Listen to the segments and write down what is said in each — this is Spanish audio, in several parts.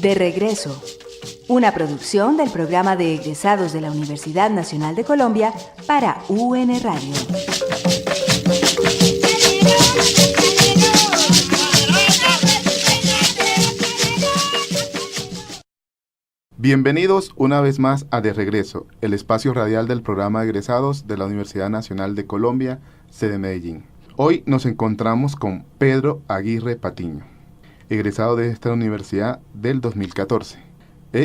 De regreso, una producción del programa de egresados de la Universidad Nacional de Colombia para UN Radio. Bienvenidos una vez más a De Regreso, el espacio radial del programa de egresados de la Universidad Nacional de Colombia, sede Medellín. Hoy nos encontramos con Pedro Aguirre Patiño, egresado de esta universidad del 2014,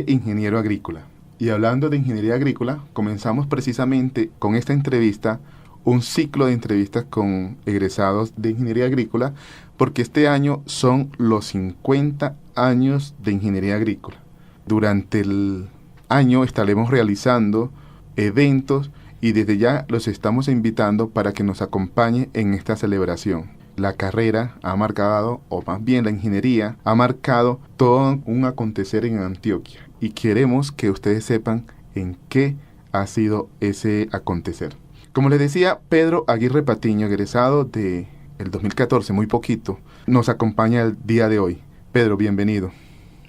ingeniero agrícola. Y hablando de ingeniería agrícola, comenzamos precisamente con esta entrevista, un ciclo de entrevistas con egresados de ingeniería agrícola, porque este año son los 50 años de ingeniería agrícola. Durante el año estaremos realizando eventos y desde ya los estamos invitando para que nos acompañe en esta celebración. La carrera ha marcado, o más bien la ingeniería, ha marcado todo un acontecer en Antioquia y queremos que ustedes sepan en qué ha sido ese acontecer. Como les decía, Pedro Aguirre Patiño, egresado del 2014, muy poquito, nos acompaña el día de hoy. Pedro, bienvenido.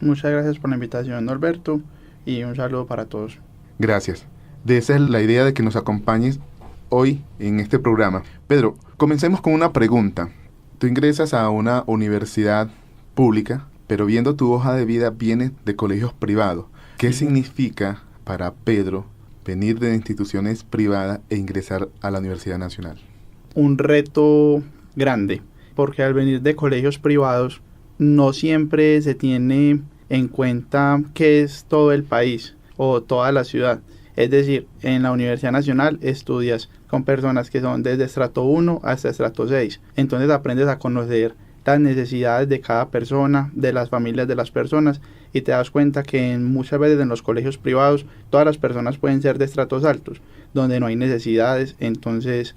Muchas gracias por la invitación, Norberto, y un saludo para todos. Gracias. De esa es la idea de que nos acompañes hoy en este programa. Pedro, comencemos con una pregunta. Tú ingresas a una universidad pública, pero viendo tu hoja de vida vienes de colegios privados. ¿Qué significa para Pedro venir de instituciones privadas e ingresar a la Universidad Nacional? Un reto grande, porque al venir de colegios privados no siempre se tiene en cuenta qué es todo el país o toda la ciudad. Es decir, en la Universidad Nacional estudias con personas que son desde estrato 1 hasta estrato 6. Entonces aprendes a conocer las necesidades de cada persona, de las familias de las personas, y te das cuenta que muchas veces en los colegios privados todas las personas pueden ser de estratos altos, donde no hay necesidades. Entonces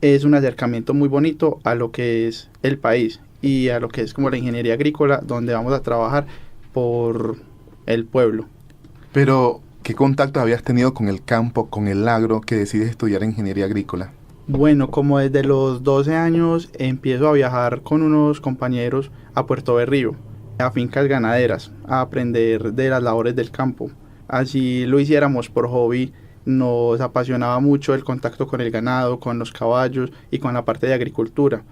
es un acercamiento muy bonito a lo que es el país y a lo que es como la ingeniería agrícola, donde vamos a trabajar por el pueblo. Pero, ¿qué contacto habías tenido con el campo, con el agro, que decides estudiar ingeniería agrícola? Bueno, como desde los 12 años empiezo a viajar con unos compañeros a Puerto Berrío, a fincas ganaderas, a aprender de las labores del campo. Así lo hiciéramos por hobby, nos apasionaba mucho el contacto con el ganado, con los caballos y con la parte de agricultura.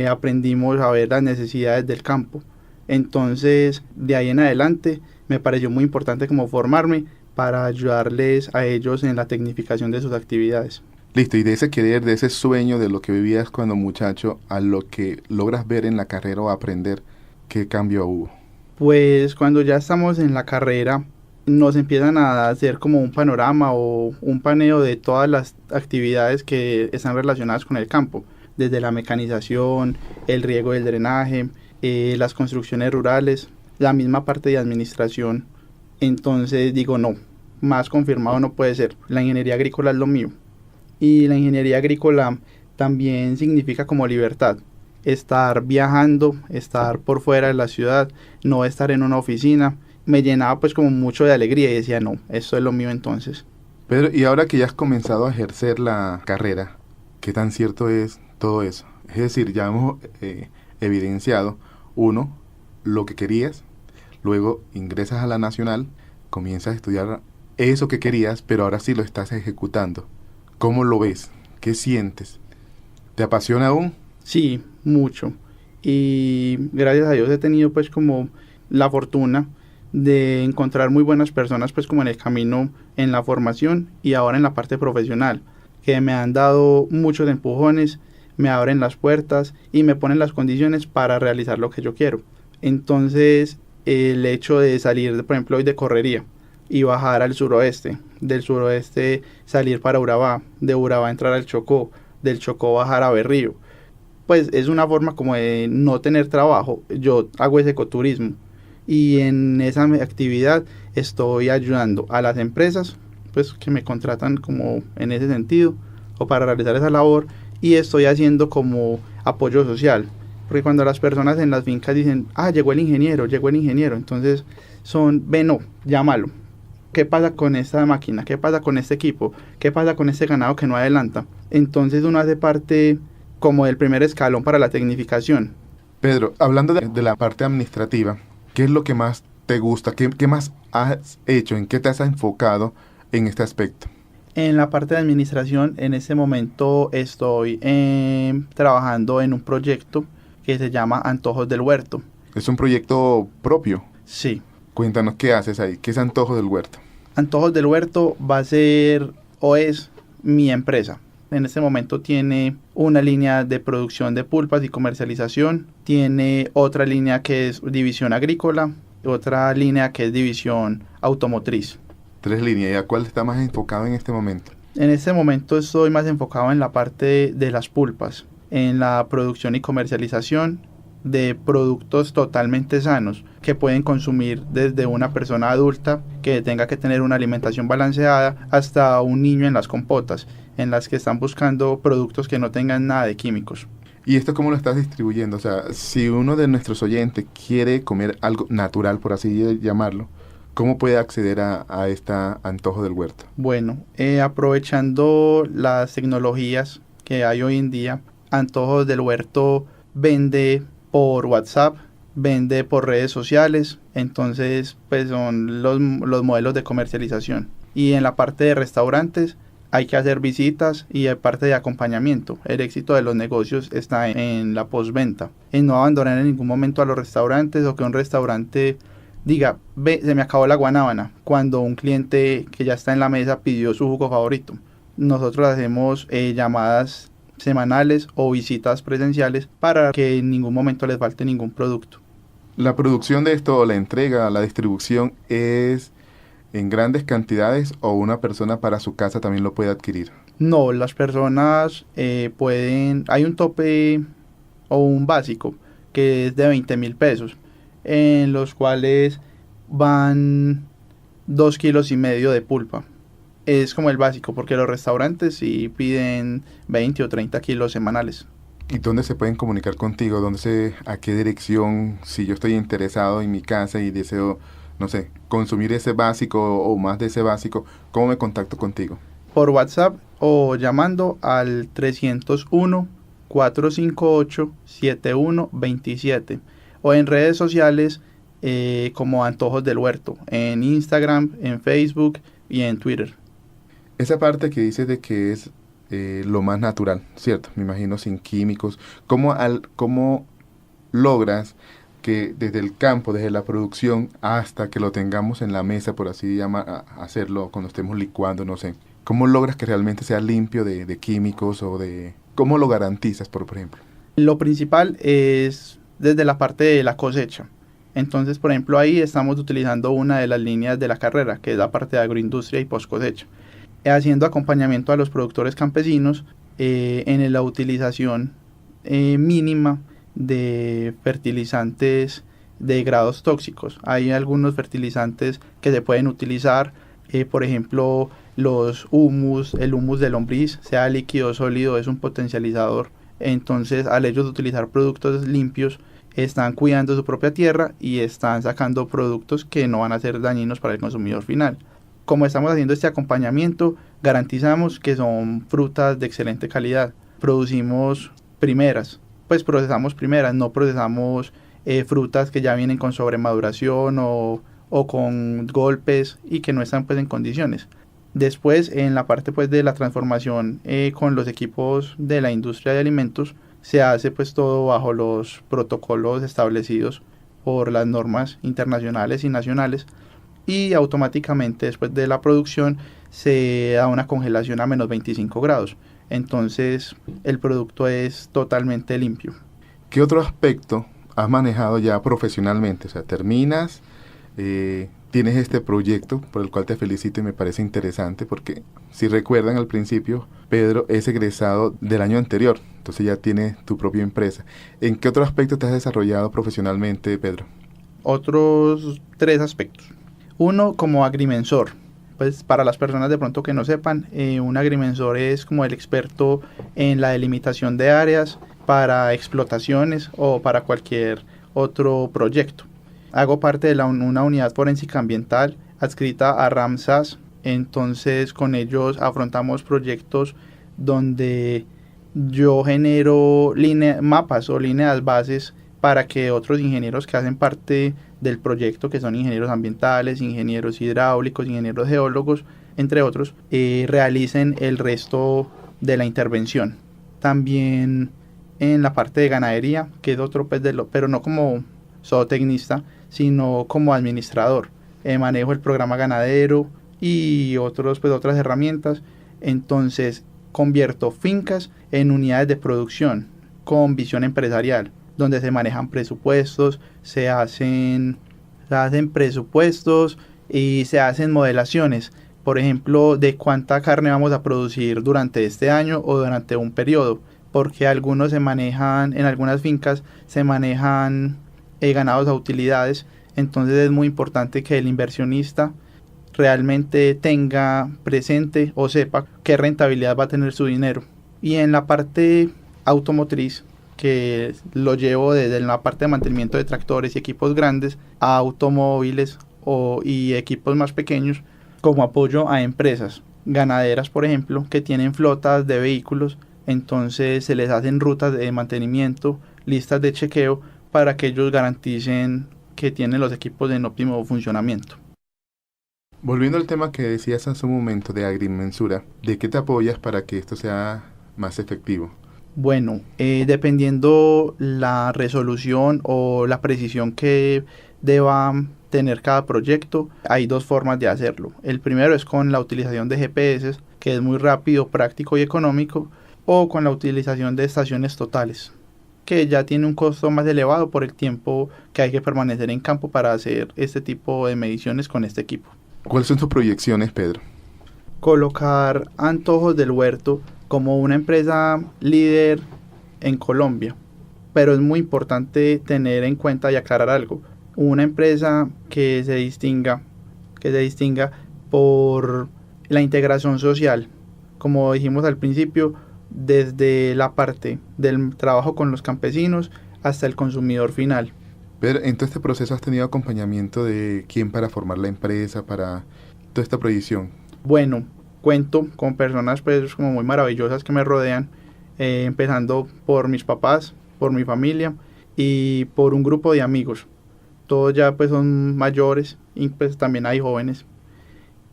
Aprendimos a ver las necesidades del campo. Entonces, de ahí en adelante, me pareció muy importante como formarme para ayudarles a ellos en la tecnificación de sus actividades. Listo, y de ese querer, de ese sueño, de lo que vivías cuando muchacho, a lo que logras ver en la carrera o aprender, ¿qué cambio hubo? Pues cuando ya estamos en la carrera, nos empiezan a hacer como un panorama o un paneo de todas las actividades que están relacionadas con el campo, desde la mecanización, el riego y el drenaje, las construcciones rurales, la misma parte de administración. Entonces digo, no, más confirmado no puede ser, la ingeniería agrícola es lo mío. Y la ingeniería agrícola también significa como libertad, estar viajando, estar por fuera de la ciudad, no estar en una oficina. Me llenaba pues como mucho de alegría y decía, no, esto es lo mío entonces. Pedro, y ahora que ya has comenzado a ejercer la carrera, ¿qué tan cierto es todo eso? Es decir, ya hemos evidenciado, uno, lo que querías, luego ingresas a la Nacional, comienzas a estudiar eso que querías, pero ahora sí lo estás ejecutando. ¿Cómo lo ves? ¿Qué sientes? ¿Te apasiona aún? Sí, mucho. Y gracias a Dios he tenido pues como la fortuna de encontrar muy buenas personas pues como en el camino, en la formación y ahora en la parte profesional, que me han dado muchos empujones, me abren las puertas y me ponen las condiciones para realizar lo que yo quiero. Entonces, el hecho de salir, por ejemplo, hoy de correría y bajar al suroeste, del suroeste salir para Urabá, de Urabá entrar al Chocó, del Chocó bajar a Berrío, pues es una forma como de no tener trabajo. Yo hago ese ecoturismo y en esa actividad estoy ayudando a las empresas pues que me contratan como en ese sentido o para realizar esa labor, y estoy haciendo como apoyo social, porque cuando las personas en las fincas dicen, llegó el ingeniero, entonces no, llámalo. ¿Qué pasa con esta máquina? ¿Qué pasa con este equipo? ¿Qué pasa con este ganado que no adelanta? Entonces uno hace parte como del primer escalón para la tecnificación. Pedro, hablando de la parte administrativa, ¿qué es lo que más te gusta? ¿Qué más has hecho? ¿En qué te has enfocado en este aspecto? En la parte de administración, en este momento estoy trabajando en un proyecto que se llama Antojos del Huerto. ¿Es un proyecto propio? Sí. Cuéntanos qué haces ahí, qué es Antojos del Huerto. Antojos del Huerto va a ser o es mi empresa. En este momento tiene una línea de producción de pulpas y comercialización, tiene otra línea que es división agrícola, otra línea que es división automotriz. 3 líneas, ¿y a cuál está más enfocado en este momento? En este momento estoy más enfocado en la parte de las pulpas, en la producción y comercialización de productos totalmente sanos que pueden consumir desde una persona adulta que tenga que tener una alimentación balanceada hasta un niño en las compotas, en las que están buscando productos que no tengan nada de químicos. ¿Y esto cómo lo estás distribuyendo? O sea, si uno de nuestros oyentes quiere comer algo natural, por así llamarlo, ¿cómo puede acceder a esta Antojo del Huerto? Bueno, aprovechando las tecnologías que hay hoy en día, Antojos del Huerto vende por WhatsApp, vende por redes sociales, entonces pues son los modelos de comercialización. Y en la parte de restaurantes hay que hacer visitas y hay parte de acompañamiento. El éxito de los negocios está en la postventa, en no abandonar en ningún momento a los restaurantes o que un restaurante diga, ve, se me acabó la guanábana, cuando un cliente que ya está en la mesa pidió su jugo favorito. Nosotros hacemos llamadas semanales o visitas presenciales para que en ningún momento les falte ningún producto. La producción de esto, la entrega, la distribución, ¿es en grandes cantidades o una persona para su casa también lo puede adquirir? No, las personas pueden, hay un tope o un básico que es de 20,000 pesos, en los cuales van 2,5 kilos de pulpa. Es como el básico, porque los restaurantes sí piden 20 o 30 kilos semanales. ¿Y dónde se pueden comunicar contigo? ¿A qué dirección? Si yo estoy interesado en mi casa y deseo, no sé, consumir ese básico o más de ese básico, ¿cómo me contacto contigo? Por WhatsApp o llamando al 301-458-7127 o en redes sociales como Antojos del Huerto, en Instagram, en Facebook y en Twitter. Esa parte que dices de que es lo más natural, ¿cierto? Me imagino sin químicos. ¿Cómo logras que desde el campo, desde la producción, hasta que lo tengamos en la mesa, por así hacerlo, cuando estemos licuando, no sé? ¿Cómo logras que realmente sea limpio de químicos o de... ¿Cómo lo garantizas, por ejemplo? Lo principal es desde la parte de la cosecha. Entonces, por ejemplo, ahí estamos utilizando una de las líneas de la carrera, que es la parte de agroindustria y post cosecha, haciendo acompañamiento a los productores campesinos en la utilización mínima de fertilizantes de grados tóxicos. Hay algunos fertilizantes que se pueden utilizar, por ejemplo, el humus de lombriz, sea líquido o sólido, es un potencializador. Entonces, al ellos utilizar productos limpios, están cuidando su propia tierra y están sacando productos que no van a ser dañinos para el consumidor final. Como estamos haciendo este acompañamiento, garantizamos que son frutas de excelente calidad. Procesamos primeras, no procesamos frutas que ya vienen con sobremaduración o con golpes y que no están pues en condiciones. Después, en la parte pues de la transformación con los equipos de la industria de alimentos, se hace pues todo bajo los protocolos establecidos por las normas internacionales y nacionales, y automáticamente después de la producción se da una congelación a menos 25 grados. Entonces el producto es totalmente limpio. ¿Qué otro aspecto has manejado ya profesionalmente? O sea, terminas, tienes este proyecto por el cual te felicito y me parece interesante porque, si recuerdan al principio, Pedro es egresado del año anterior, entonces ya tienes tu propia empresa. ¿En qué otro aspecto te has desarrollado profesionalmente, Pedro? Otros 3 aspectos. Uno, como agrimensor. Pues para las personas de pronto que no sepan, un agrimensor es como el experto en la delimitación de áreas para explotaciones o para cualquier otro proyecto. Hago parte de una unidad forénsica ambiental adscrita a RAMSAS, entonces con ellos afrontamos proyectos donde yo genero mapas o líneas bases para que otros ingenieros que hacen parte del proyecto, que son ingenieros ambientales, ingenieros hidráulicos, ingenieros geólogos, entre otros, realicen el resto de la intervención. También en la parte de ganadería, que es otro pues pero no como zootecnista, sino como administrador. Manejo el programa ganadero y otras herramientas. Entonces convierto fincas en unidades de producción con visión empresarial, donde se manejan presupuestos, se hacen presupuestos y se hacen modelaciones, por ejemplo, de cuánta carne vamos a producir durante este año o durante un periodo, porque en algunas fincas se manejan ganados a utilidades, entonces es muy importante que el inversionista realmente tenga presente o sepa qué rentabilidad va a tener su dinero. Y en la parte automotriz, que lo llevo desde la parte de mantenimiento de tractores y equipos grandes a automóviles y equipos más pequeños, como apoyo a empresas ganaderas, por ejemplo, que tienen flotas de vehículos. Entonces se les hacen rutas de mantenimiento, listas de chequeo, para que ellos garanticen que tienen los equipos en óptimo funcionamiento. Volviendo al tema que decías hace un momento de agrimensura, ¿de qué te apoyas para que esto sea más efectivo? Bueno, dependiendo la resolución o la precisión que deba tener cada proyecto, hay dos formas de hacerlo. El primero es con la utilización de GPS, que es muy rápido, práctico y económico, o con la utilización de estaciones totales, que ya tiene un costo más elevado por el tiempo que hay que permanecer en campo para hacer este tipo de mediciones con este equipo. ¿Cuáles son tus proyecciones, Pedro? Colocar Antojos del Huerto como una empresa líder en Colombia, pero es muy importante tener en cuenta y aclarar algo. Una empresa que se distinga por la integración social, como dijimos al principio, desde la parte del trabajo con los campesinos hasta el consumidor final. Pero en todo este proceso has tenido acompañamiento de quién para formar la empresa, para toda esta proyección. Bueno, cuento con personas pues como muy maravillosas que me rodean, empezando por mis papás, por mi familia y por un grupo de amigos. Todos ya pues son mayores y pues también hay jóvenes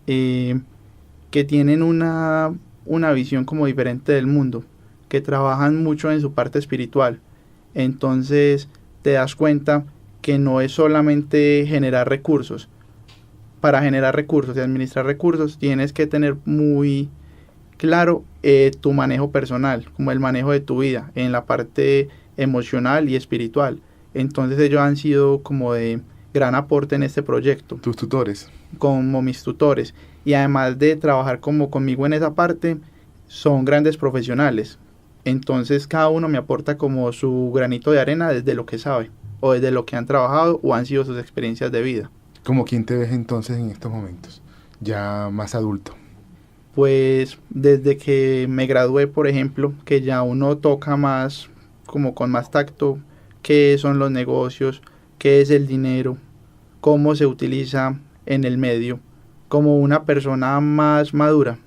que tienen una visión como diferente del mundo, que trabajan mucho en su parte espiritual. Entonces te das cuenta que no es solamente generar recursos. Para generar recursos y administrar recursos tienes que tener muy claro tu manejo personal, como el manejo de tu vida, en la parte emocional y espiritual. Entonces ellos han sido como de gran aporte en este proyecto. ¿Tus tutores? Como mis tutores. Y además de trabajar como conmigo en esa parte, son grandes profesionales. Entonces cada uno me aporta como su granito de arena desde lo que sabe, o desde lo que han trabajado o han sido sus experiencias de vida. ¿Cómo quién te ves entonces en estos momentos, ya más adulto? Pues desde que me gradué, por ejemplo, que ya uno toca más, como con más tacto, qué son los negocios, qué es el dinero, cómo se utiliza en el medio, como una persona más madura,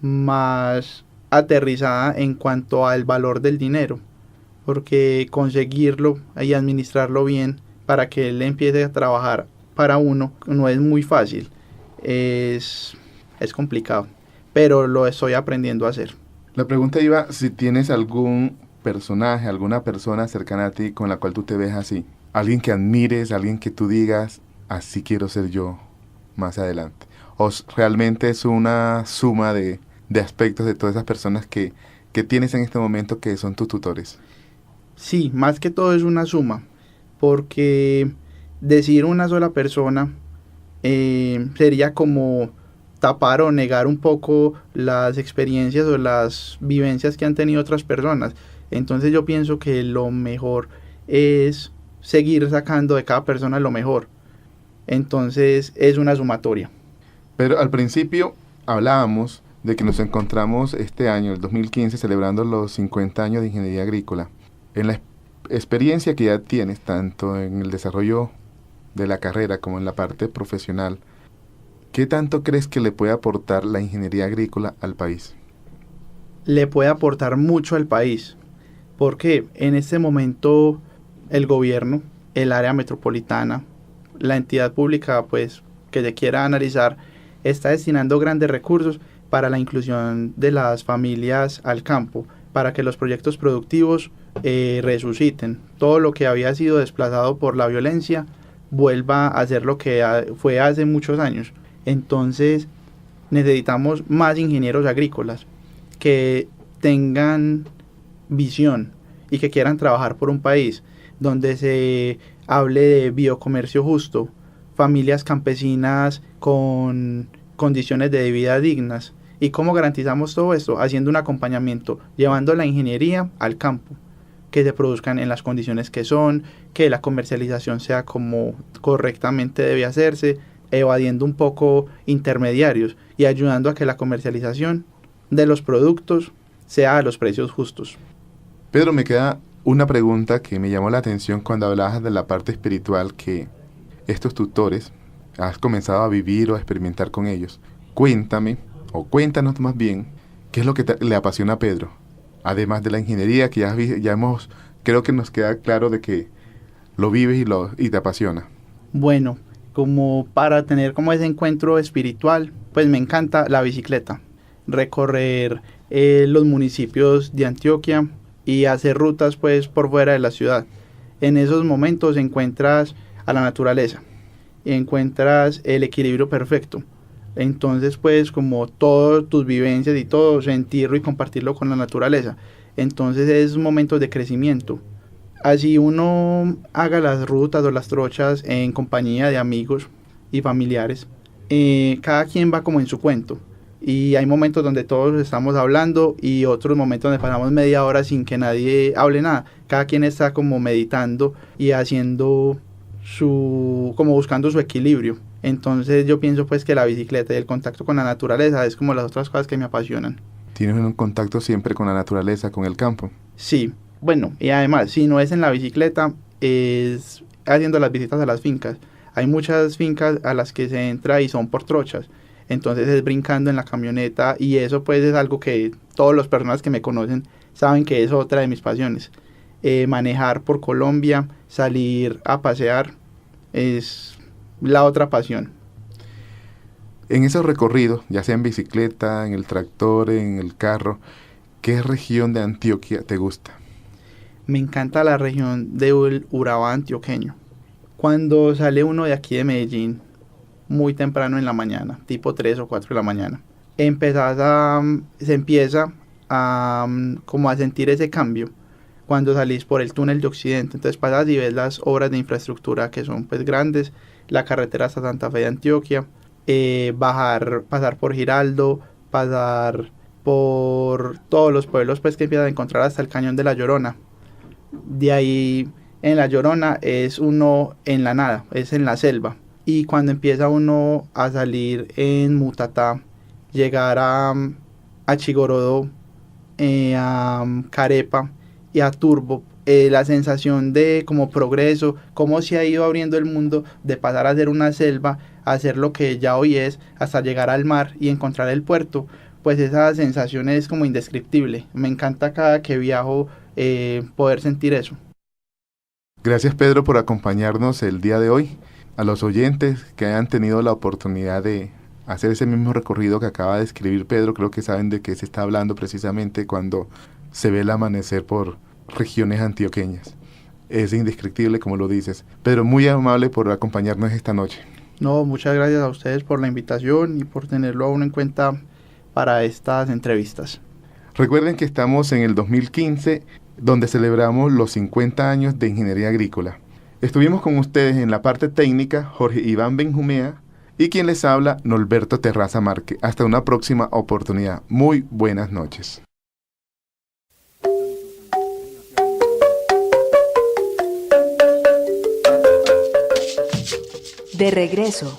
más aterrizada en cuanto al valor del dinero, porque conseguirlo y administrarlo bien para que él empiece a trabajar para uno no es muy fácil, es complicado, pero lo estoy aprendiendo a hacer. La pregunta iba si tienes algún personaje, alguna persona cercana a ti con la cual tú te ves así, alguien que admires, alguien que tú digas, así quiero ser yo más adelante, o realmente es una suma de aspectos de todas esas personas que tienes en este momento que son tus tutores. Sí, más que todo es una suma, porque decir una sola persona sería como tapar o negar un poco las experiencias o las vivencias que han tenido otras personas. Entonces yo pienso que lo mejor es seguir sacando de cada persona lo mejor. Entonces es una sumatoria. Pero al principio hablábamos de que nos encontramos este año, el 2015, celebrando los 50 años de ingeniería agrícola. En la experiencia que ya tienes, tanto en el desarrollo de la carrera como en la parte profesional, ¿qué tanto crees que le puede aportar la ingeniería agrícola al país? Le puede aportar mucho al país, porque en este momento el gobierno, el área metropolitana, la entidad pública pues que se quiera analizar, está destinando grandes recursos para la inclusión de las familias al campo, para que los proyectos productivos resuciten. Todo lo que había sido desplazado por la violencia vuelva a ser lo que fue hace muchos años. Entonces necesitamos más ingenieros agrícolas que tengan visión y que quieran trabajar por un país donde se hable de biocomercio justo, familias campesinas con condiciones de vida dignas. ¿Y cómo garantizamos todo esto? Haciendo un acompañamiento, llevando la ingeniería al campo, que se produzcan en las condiciones que son, que la comercialización sea como correctamente debe hacerse, evadiendo un poco intermediarios y ayudando a que la comercialización de los productos sea a los precios justos. Pedro, me queda una pregunta que me llamó la atención cuando hablabas de la parte espiritual, que estos tutores has comenzado a vivir o a experimentar con ellos. Cuéntame, o cuéntanos más bien, ¿qué es lo que le apasiona a Pedro? Además de la ingeniería, que ya hemos, creo que nos queda claro de que lo vives y te apasiona. Bueno, como para tener como ese encuentro espiritual, pues me encanta la bicicleta, recorrer los municipios de Antioquia y hacer rutas pues por fuera de la ciudad. En esos momentos encuentras a la naturaleza, encuentras el equilibrio perfecto. Entonces pues como todas tus vivencias y todo, sentirlo y compartirlo con la naturaleza. Entonces es un momento de crecimiento. Así uno haga las rutas o las trochas en compañía de amigos y familiares, cada quien va como en su cuento. Y hay momentos donde todos estamos hablando y otros momentos donde pasamos media hora sin que nadie hable nada. Cada quien está como meditando y haciendo como buscando su equilibrio. Entonces yo pienso pues que la bicicleta y el contacto con la naturaleza es como las otras cosas que me apasionan. ¿Tienes un contacto siempre con la naturaleza, con el campo? Sí, bueno, y además si no es en la bicicleta, es haciendo las visitas a las fincas. Hay muchas fincas a las que se entra y son por trochas. Entonces es brincando en la camioneta y eso pues es algo que todas las personas que me conocen saben que es otra de mis pasiones. Manejar por Colombia, salir a pasear, es la otra pasión. En esos recorridos, ya sea en bicicleta, en el tractor, en el carro, ¿qué región de Antioquia te gusta? Me encanta la región del Urabá antioqueño. Cuando sale uno de aquí de Medellín, muy temprano en la mañana, tipo 3 o 4 de la mañana, se empieza a como a sentir ese cambio cuando salís por el túnel de Occidente. Entonces pasas y ves las obras de infraestructura que son pues grandes, la carretera hasta Santa Fe de Antioquia, pasar por Giraldo, pasar por todos los pueblos pues que empiezas a encontrar hasta el cañón de La Llorona. De ahí en La Llorona es uno en la nada, es en la selva. Y cuando empieza uno a salir en Mutatá, llegar a Chigorodó, a Carepa y a Turbo, la sensación de como progreso, cómo se ha ido abriendo el mundo, de pasar a ser una selva, a ser lo que ya hoy es, hasta llegar al mar y encontrar el puerto, pues esa sensación es como indescriptible. Me encanta cada que viajo poder sentir eso. Gracias, Pedro, por acompañarnos el día de hoy. A los oyentes que hayan tenido la oportunidad de hacer ese mismo recorrido que acaba de escribir Pedro, creo que saben de qué se está hablando precisamente cuando se ve el amanecer por regiones antioqueñas. Es indescriptible, como lo dices. Pedro, muy amable por acompañarnos esta noche. No, muchas gracias a ustedes por la invitación y por tenerlo a uno en cuenta para estas entrevistas. Recuerden que estamos en el 2015, donde celebramos los 50 años de Ingeniería Agrícola. Estuvimos con ustedes en la parte técnica Jorge Iván Benjumea y quien les habla, Norberto Terraza Márquez. Hasta una próxima oportunidad. Muy buenas noches. De regreso,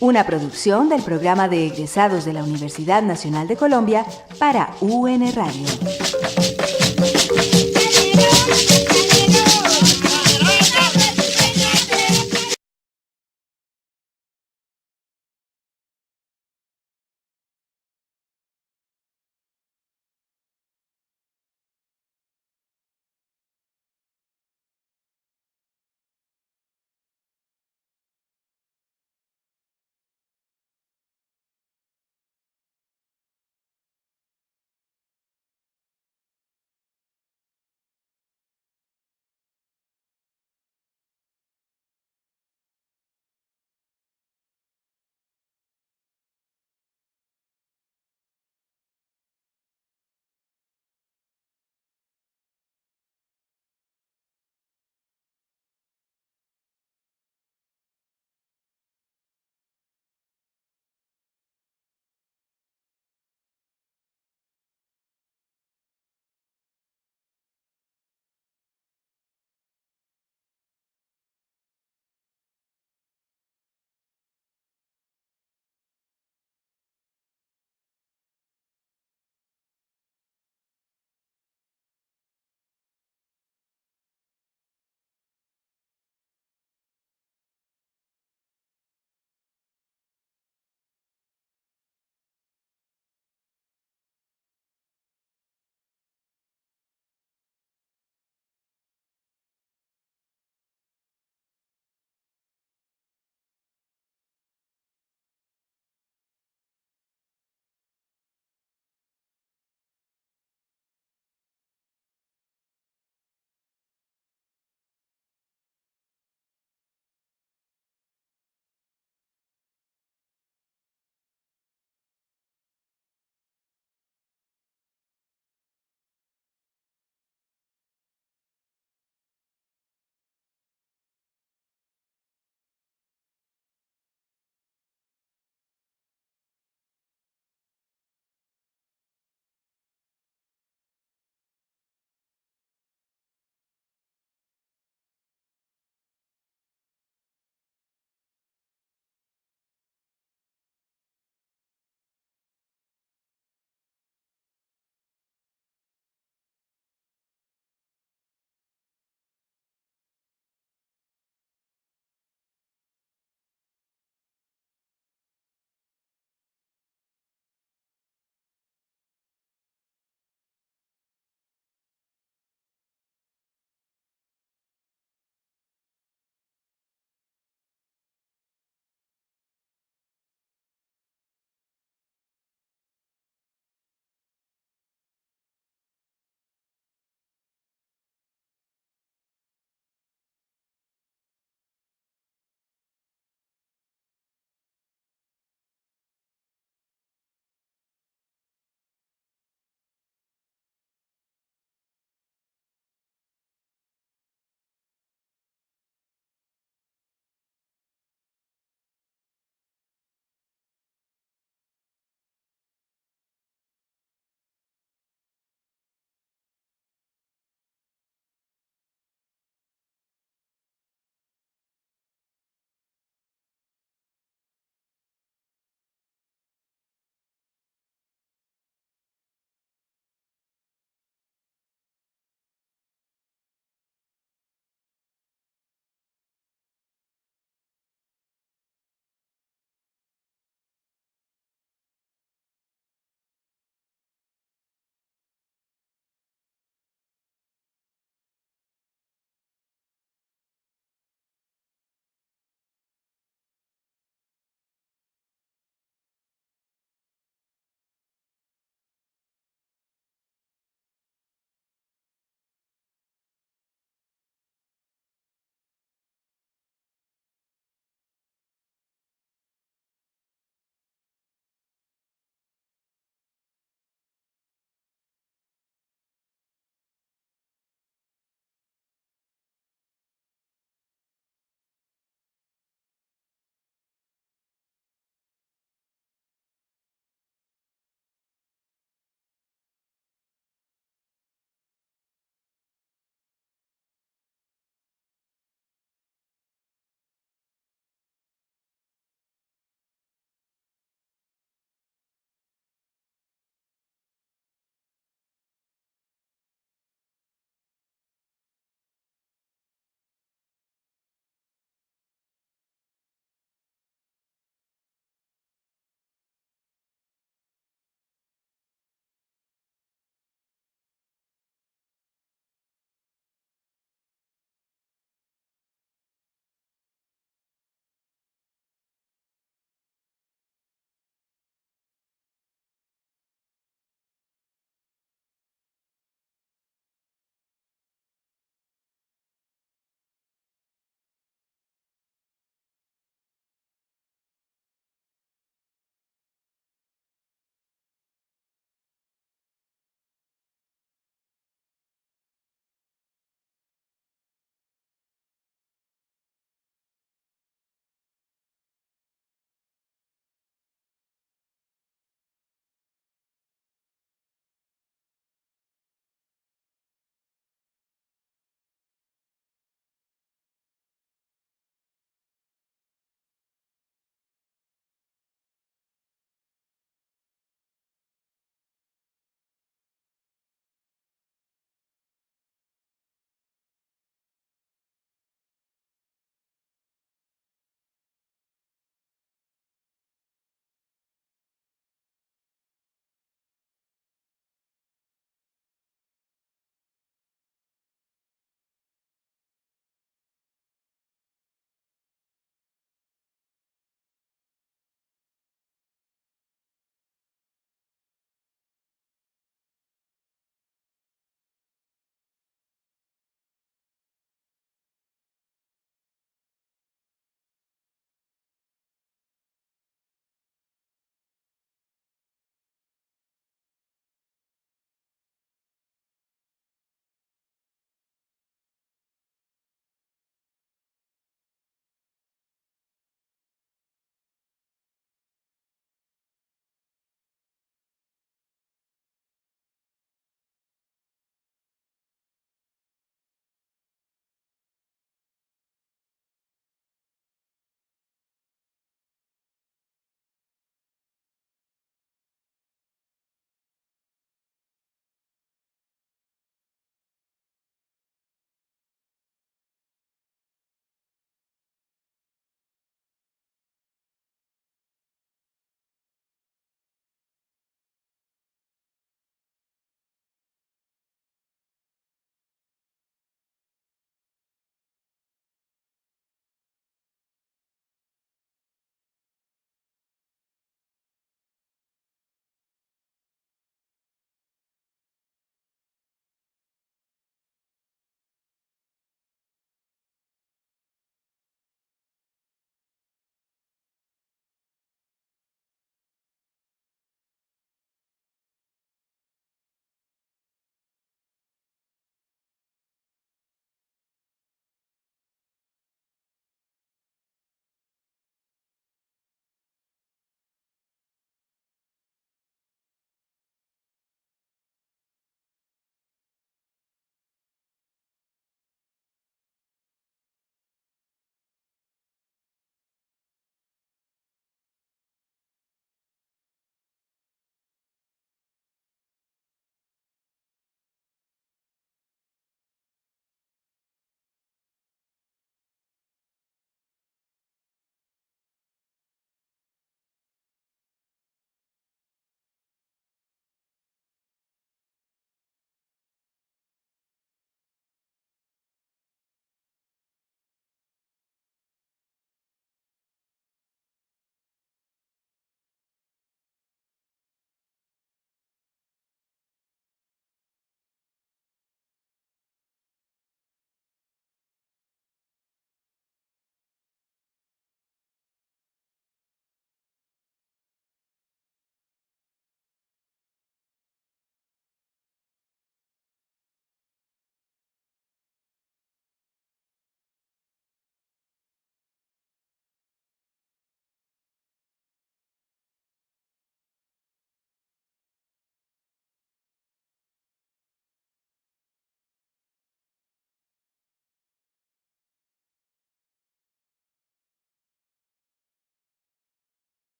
una producción del programa de egresados de la Universidad Nacional de Colombia para UN Radio.